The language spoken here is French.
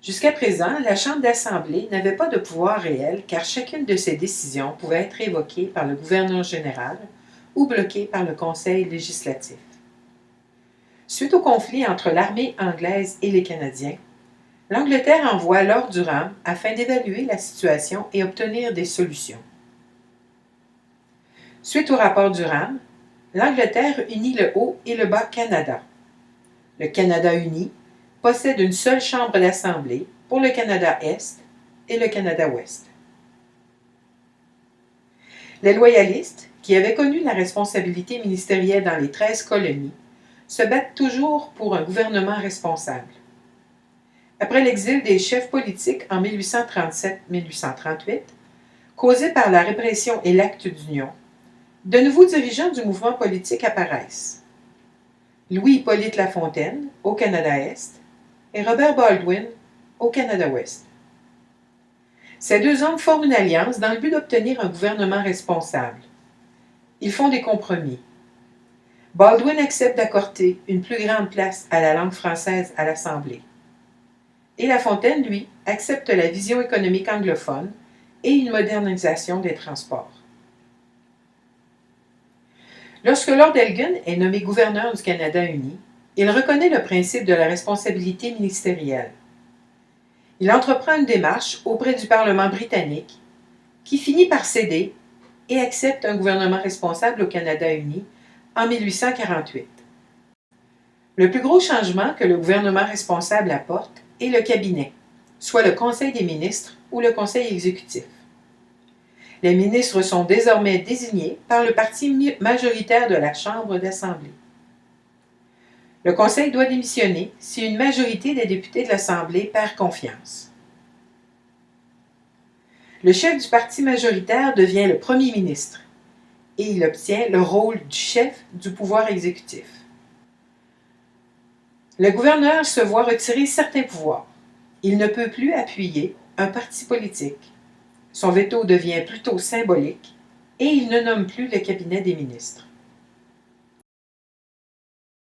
Jusqu'à présent, la Chambre d'Assemblée n'avait pas de pouvoir réel car chacune de ses décisions pouvait être révoquée par le gouverneur général ou bloquée par le Conseil législatif. Suite au conflit entre l'armée anglaise et les Canadiens, l'Angleterre envoie Lord Durham afin d'évaluer la situation et obtenir des solutions. Suite au rapport Durham, l'Angleterre unit le Haut et le Bas Canada. Le Canada uni possède une seule chambre d'assemblée pour le Canada-Est et le Canada-Ouest. Les loyalistes, qui avaient connu la responsabilité ministérielle dans les 13 colonies, se battent toujours pour un gouvernement responsable. Après l'exil des chefs politiques en 1837-1838, causé par la répression et l'acte d'union, de nouveaux dirigeants du mouvement politique apparaissent. Louis-Hippolyte Lafontaine, au Canada-Est, et Robert Baldwin, au Canada-Ouest. Ces deux hommes forment une alliance dans le but d'obtenir un gouvernement responsable. Ils font des compromis. Baldwin accepte d'accorder une plus grande place à la langue française à l'Assemblée. Et Lafontaine, lui, accepte la vision économique anglophone et une modernisation des transports. Lorsque Lord Elgin est nommé gouverneur du Canada uni, il reconnaît le principe de la responsabilité ministérielle. Il entreprend une démarche auprès du Parlement britannique qui finit par céder et accepte un gouvernement responsable au Canada uni en 1848. Le plus gros changement que le gouvernement responsable apporte est le cabinet, soit le Conseil des ministres ou le Conseil exécutif. Les ministres sont désormais désignés par le parti majoritaire de la Chambre d'Assemblée. Le Conseil doit démissionner si une majorité des députés de l'Assemblée perd confiance. Le chef du parti majoritaire devient le premier ministre et il obtient le rôle du chef du pouvoir exécutif. Le gouverneur se voit retirer certains pouvoirs. Il ne peut plus appuyer un parti politique. Son veto devient plutôt symbolique et il ne nomme plus le cabinet des ministres.